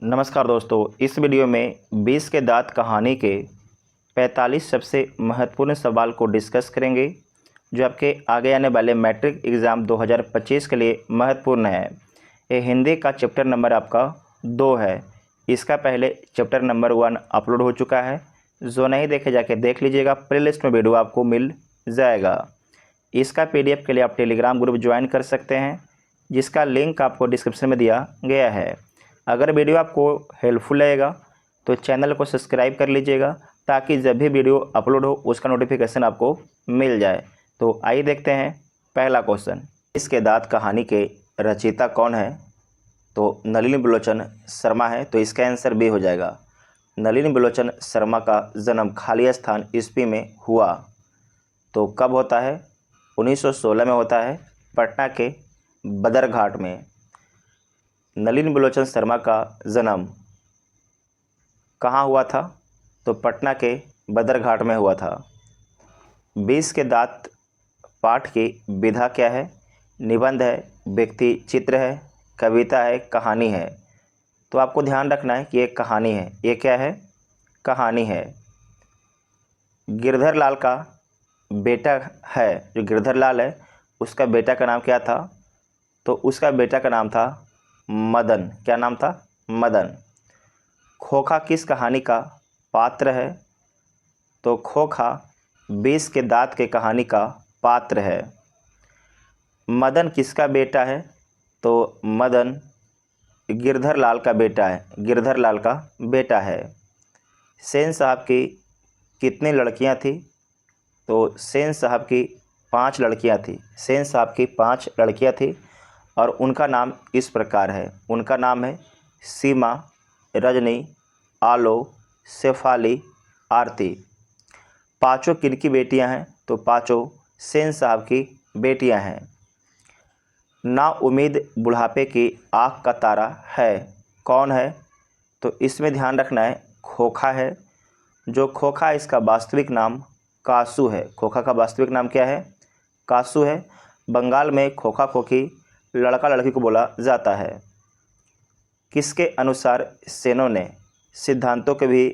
नमस्कार दोस्तों, इस वीडियो में 20 के दांत कहानी के 45 सबसे महत्वपूर्ण सवाल को डिस्कस करेंगे जो आपके आगे आने वाले मैट्रिक एग्ज़ाम 2025 के लिए महत्वपूर्ण है। ये हिंदी का चैप्टर नंबर आपका 2 है। इसका पहले चैप्टर नंबर 1 अपलोड हो चुका है। जो नहीं देखे जाके देख लीजिएगा, प्लेलिस्ट में वीडियो आपको मिल जाएगा। इसका PDF के लिए आप टेलीग्राम ग्रुप ज्वाइन कर सकते हैं, जिसका लिंक आपको डिस्क्रिप्शन में दिया गया है। अगर वीडियो आपको हेल्पफुल लगेगा तो चैनल को सब्सक्राइब कर लीजिएगा, ताकि जब भी वीडियो अपलोड हो उसका नोटिफिकेशन आपको मिल जाए। तो आइए देखते हैं पहला क्वेश्चन। इसके दांत कहानी के रचयिता कौन है? तो नलिनी बिलोचन शर्मा है। तो इसका आंसर बी हो जाएगा। नलिनी बिलोचन शर्मा का जन्म खाली स्थान ईस्वी में हुआ। तो कब होता है? 1916 में होता है, पटना के बदरघाट में। नलिनी बिलोचन शर्मा का जन्म कहाँ हुआ था? तो पटना के बदरघाट में हुआ था। 20 के दांत पाठ की विधा क्या है? निबंध है, व्यक्ति चित्र है, कविता है, कहानी है। तो आपको ध्यान रखना है कि ये कहानी है। ये क्या है? कहानी है। गिरधर लाल का बेटा है, जो गिरधर लाल है उसका बेटा का नाम क्या था? तो उसका बेटा का नाम था मदन। क्या नाम था? मदन। खोखा किस कहानी का पात्र है? तो खोखा 20 के दांत के कहानी का पात्र है। मदन किसका बेटा है? तो मदन गिरधर लाल का बेटा है। गिरधर लाल का बेटा है। सेन साहब की कितनी लड़कियां थी? तो सेन साहब की 5 लड़कियां थी। सेन साहब की 5 लड़कियां थी और उनका नाम इस प्रकार है। उनका नाम है सीमा, रजनी, आलो, शेफाली, आरती। पाँचों किनकी बेटियां हैं? तो पाँचों सेन साहब की बेटियां हैं। ना उम्मीद बुढ़ापे की आँख का तारा है, कौन है? तो इसमें ध्यान रखना है, खोखा है। जो खोखा है इसका वास्तविक नाम कासू है। खोखा का वास्तविक नाम क्या है? कासू है। बंगाल में खोखा खोखी लड़का लड़की को बोला जाता है। किसके अनुसार सेनों ने सिद्धांतों को भी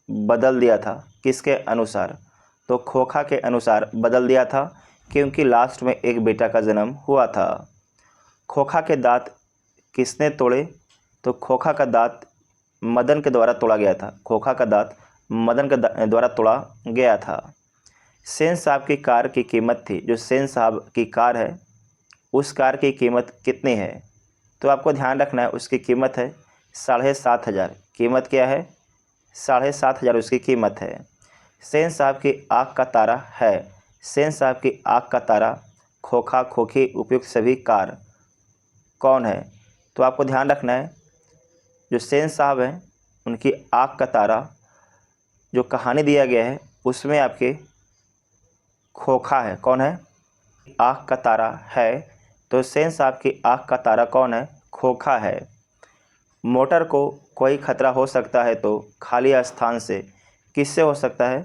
बदल दिया था? किसके अनुसार? तो खोखा के अनुसार बदल दिया था, क्योंकि लास्ट में एक बेटा का जन्म हुआ था। खोखा के दांत किसने तोड़े? तो खोखा का दांत मदन के द्वारा तोड़ा गया था। खोखा का दांत मदन के द्वारा तोड़ा गया था। सेन साहब की कार की कीमत थी, जो सेन साहब की कार है उस कार की कीमत कितनी है? तो आपको ध्यान रखना है, उसकी कीमत है 7,500। कीमत क्या है? 7,500 उसकी कीमत है। सेन साहब की आँख का तारा है। सेन साहब की आँख का तारा खोखा खोखी उपयुक्त सभी कार कौन है? तो आपको ध्यान रखना है, जो सेन साहब हैं उनकी आँख का तारा जो कहानी दिया गया है उसमें आपके खोखा है। कौन है? आँख का तारा है। तो सेन साहब की आँख का तारा कौन है? खोखा है। मोटर को कोई खतरा हो सकता है तो खाली स्थान से किससे हो सकता है?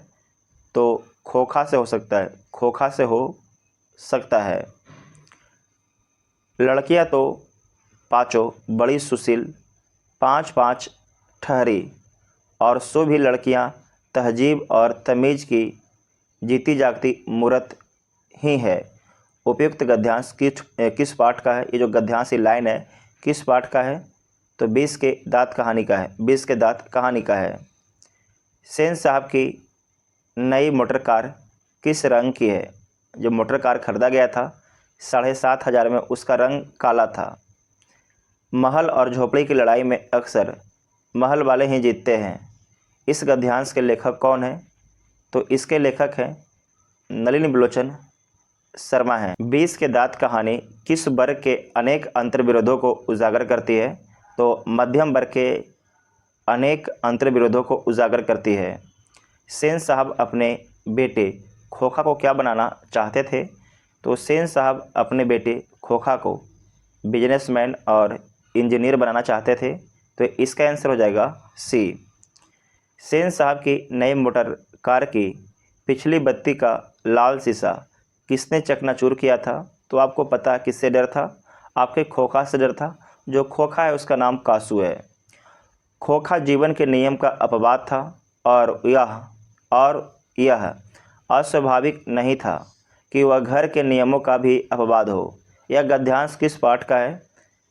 तो खोखा से हो सकता है। खोखा से हो सकता है। लड़कियां तो पाँचों बड़ी सुशील 5-5 ठहरी, और सो भी लड़कियां तहजीब और तमीज़ की जीती जागती मूरत ही है। उपयुक्त गद्यांश किस पाठ का है? ये जो गद्यांश लाइन है किस पाठ का है? तो 20 के दांत कहानी का है। 20 के दांत कहानी का है। सेन साहब की नई मोटर कार किस रंग की है? जो मोटर कार खरीदा गया था 7,500 में, उसका रंग काला था। महल और झोपड़ी की लड़ाई में अक्सर महल वाले ही जीतते हैं। इस गद्यांश के लेखक कौन है? तो इसके लेखक हैं नलिनी बिलोचन शर्मा हैं। 20 के दांत कहानी किस वर्ग के अनेक अंतर्विरोधों को उजागर करती है? तो मध्यम वर्ग के अनेक अंतर्विरोधों को उजागर करती है। सेन साहब अपने बेटे खोखा को क्या बनाना चाहते थे? तो सेन साहब अपने बेटे खोखा को बिजनेसमैन और इंजीनियर बनाना चाहते थे। तो इसका आंसर हो जाएगा सी। सेन साहब की नई मोटर कार की पिछली बत्ती का लाल शीशा किसने चकनाचूर किया था? तो आपको पता है किससे डर था? आपके खोखा से डर था। जो खोखा है उसका नाम कासू है। खोखा जीवन के नियम का अपवाद था और यह अस्वाभाविक नहीं था कि वह घर के नियमों का भी अपवाद हो। यह गद्यांश किस पाठ का है?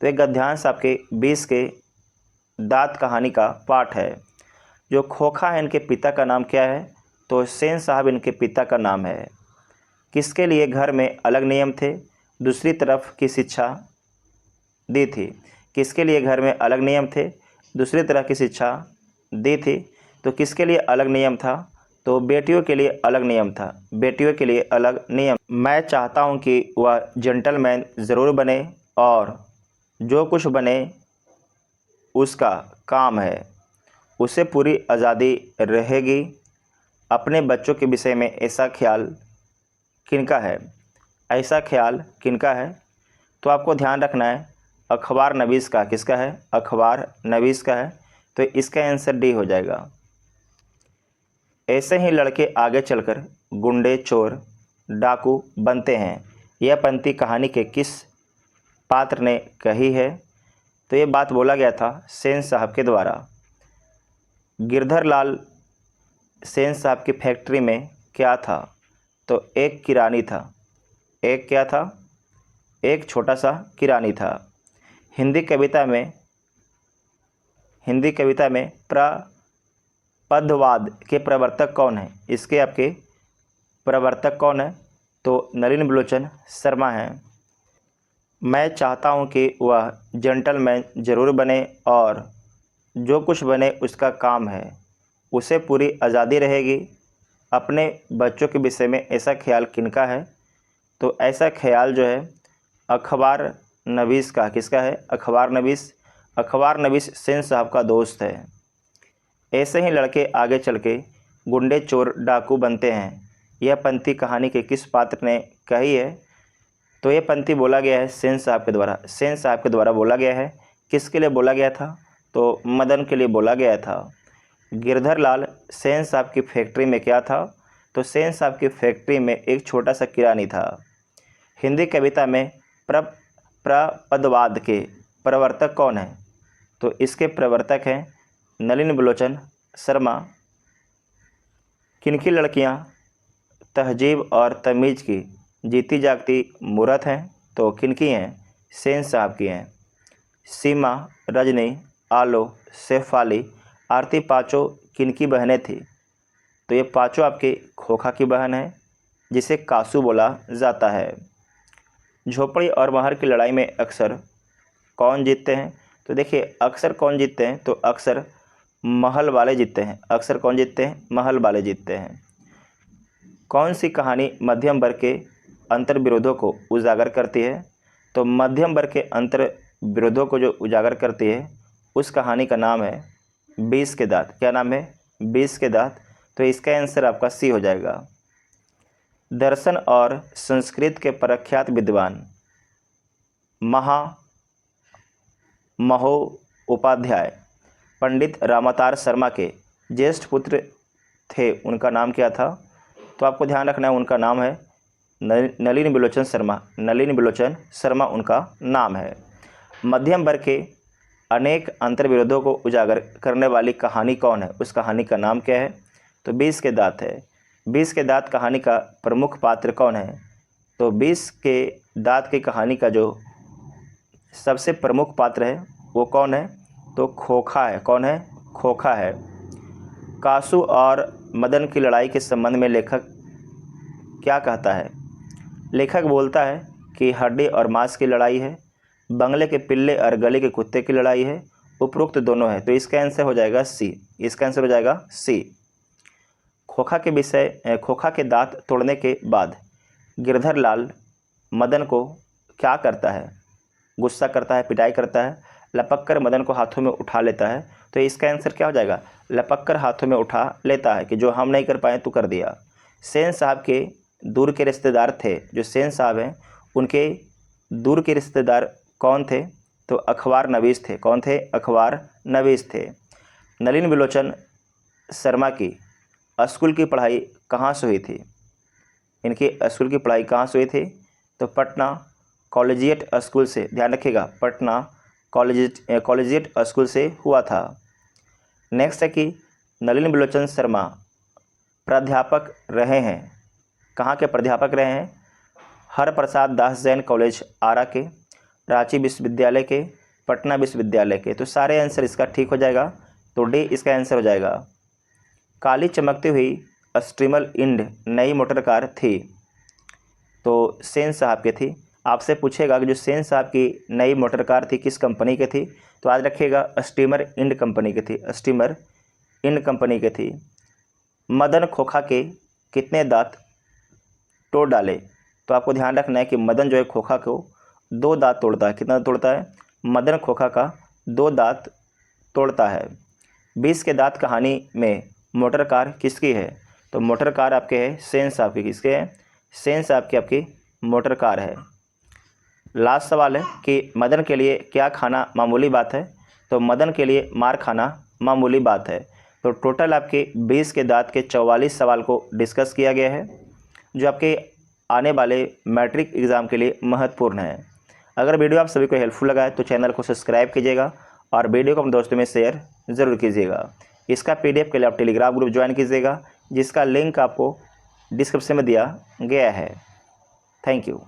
तो यह गद्यांश आपके 20 के दांत कहानी का पाठ है। जो खोखा है इनके पिता का नाम क्या है? तो सेन साहब इनके पिता का नाम है। किसके लिए घर में अलग नियम थे, दूसरी तरफ की शिक्षा दी थी? किसके लिए घर में अलग नियम थे, दूसरी तरह की शिक्षा दी थी? तो किसके लिए अलग नियम था? तो बेटियों के लिए अलग नियम था, बेटियों के लिए अलग नियम। मैं चाहता हूँ कि वह जेंटलमैन ज़रूर बने और जो कुछ बने उसका काम है, उसे पूरी आज़ादी रहेगी। अपने बच्चों के विषय में ऐसा ख्याल किनका है? ऐसा ख्याल किनका है? तो आपको ध्यान रखना है अखबार नवीस का। किसका है? अखबार नवीस का है। तो इसका आंसर डी हो जाएगा। ऐसे ही लड़के आगे चलकर गुंडे, चोर, डाकू बनते हैं। यह पंक्ति कहानी के किस पात्र ने कही है? तो ये बात बोला गया था सेन साहब के द्वारा। गिरधर लाल सेन साहब की फैक्ट्री में क्या था? तो एक किरानी था। एक क्या था? एक छोटा सा किरानी था। हिंदी कविता में प्रपदवाद के प्रवर्तक कौन है? इसके आपके प्रवर्तक कौन है? तो नलिन बिलोचन शर्मा हैं। मैं चाहता हूँ कि वह जेंटलमैन ज़रूर बने और जो कुछ बने उसका काम है, उसे पूरी आज़ादी रहेगी। अपने बच्चों के विषय में ऐसा ख्याल किनका है? तो ऐसा ख्याल जो है अखबार नवीस का। किसका है? अखबार नवीस। अखबार नवीस सेन साहब का दोस्त है। ऐसे ही लड़के आगे चल के गुंडे, चोर, डाकू बनते हैं। यह पंक्ति कहानी के किस पात्र ने कही है? तो यह पंक्ति बोला गया है सेन साहब के द्वारा। सेन साहब के द्वारा बोला गया है। किसके लिए बोला गया था? तो मदन के लिए बोला गया था। गिरधर लाल सेन साहब की फैक्ट्री में क्या था? तो सेन साहब की फैक्ट्री में एक छोटा सा किरानी था। हिंदी कविता में प्रपदवाद के प्रवर्तक कौन है? तो इसके प्रवर्तक हैं नलिन बिलोचन शर्मा। किनकी लड़कियां तहजीब और तमीज़ की जीती जागती मूरत हैं? तो किनकी हैं? सेन साहब की हैं। सीमा, रजनी, आलो, शेफाली, आरती पाँचों किनकी बहनें थी? तो ये पाँचों आपके खोखा की बहन है, जिसे कासू बोला जाता है। झोपड़ी और महल की लड़ाई में अक्सर कौन जीतते हैं? तो देखिए अक्सर कौन जीतते हैं? तो अक्सर महल वाले जीतते हैं। अक्सर कौन जीतते हैं? महल वाले जीतते हैं। कौन सी कहानी मध्यम वर्ग के अंतर विरोधों को उजागर करती है? तो मध्यम वर्ग के अंतर विरोधों को जो उजागर करती है उस कहानी का नाम है 20 के दांत। क्या नाम है? 20 के दांत। तो इसका आंसर आपका सी हो जाएगा। दर्शन और संस्कृत के प्रख्यात विद्वान महोपाध्याय पंडित रामावतार शर्मा के ज्येष्ठ पुत्र थे, उनका नाम क्या था? तो आपको ध्यान रखना है उनका नाम है नलिन बिलोचन शर्मा। नलिन बिलोचन शर्मा उनका नाम है। मध्यम वर्ग के अनेक अंतर्विरोधों को उजागर करने वाली कहानी कौन है? उस कहानी का नाम क्या है? तो 20 के दांत है। 20 के दांत कहानी का प्रमुख पात्र कौन है? तो 20 के दांत की कहानी का जो सबसे प्रमुख पात्र है वो कौन है? तो खोखा है। कौन है? खोखा है। कासू और मदन की लड़ाई के संबंध में लेखक क्या कहता है? लेखक बोलता है कि हड्डी और मांस की लड़ाई है, बंगले के पिल्ले और गली के कुत्ते की लड़ाई है, उपरोक्त दोनों है। तो इसका आंसर हो जाएगा सी। इसका आंसर हो जाएगा सी। खोखा के दांत तोड़ने के बाद गिरधर लाल मदन को क्या करता है? गुस्सा करता है, पिटाई करता है, लपक कर मदन को हाथों में उठा लेता है। तो इसका आंसर क्या हो जाएगा? लपक कर हाथों में उठा लेता है कि जो हम नहीं कर पाए तू कर दिया। सेन साहब के दूर के रिश्तेदार थे, जो सेन साहब हैं उनके दूर के रिश्तेदार कौन थे? तो अखबार नवीस थे। कौन थे? अखबार नवीस थे। नलिन बिलोचन शर्मा की स्कूल की पढ़ाई कहाँ से हुई थी? इनकी स्कूल की पढ़ाई कहाँ से हुई थी? तो पटना कॉलेजिएट स्कूल से। ध्यान रखिएगा, पटना कॉलेजिएट स्कूल से हुआ था। नेक्स्ट है कि नलिनी बिलोचन शर्मा प्राध्यापक रहे हैं। कहाँ के प्राध्यापक रहे हैं? हरप्रसाद दास जैन कॉलेज आरा के, रांची विश्वविद्यालय के, पटना विश्वविद्यालय के। तो सारे आंसर इसका ठीक हो जाएगा, तो डी इसका आंसर हो जाएगा। काली चमकती हुई स्ट्रीमल इंड नई मोटर कार थी, तो सेन साहब की थी। आपसे पूछेगा कि जो सेन साहब की नई मोटर कार थी किस कंपनी की थी, तो आज रखिएगा स्टीमर इंड कंपनी की थी, स्टीमर इंड कंपनी की थी। मदन खोखा के कितने दांत तोड़ डाले? तो आपको ध्यान रखना है कि मदन जो है खोखा को 2 दांत तोड़ता है। कितना तोड़ता है? मदन खोखा का 2 दांत तोड़ता है। 20 के दांत कहानी में मोटर कार किसकी है? तो मोटर कार आपके है सेन साहब की। किसके है? सेन साहब की आपकी मोटर कार है। लास्ट सवाल है कि मदन के लिए क्या खाना मामूली बात है? तो मदन के लिए मार खाना मामूली बात है। तो टोटल आपके 20 के दांत के 44 सवाल को डिस्कस किया गया है, जो आपके आने वाले मैट्रिक एग्ज़ाम के लिए महत्वपूर्ण है। अगर वीडियो आप सभी को हेल्पफुल लगा है तो चैनल को सब्सक्राइब कीजिएगा और वीडियो को अपने दोस्तों में शेयर ज़रूर कीजिएगा। इसका PDF के लिए आप टेलीग्राम ग्रुप ज्वाइन कीजिएगा, जिसका लिंक आपको डिस्क्रिप्शन में दिया गया है। Thank you.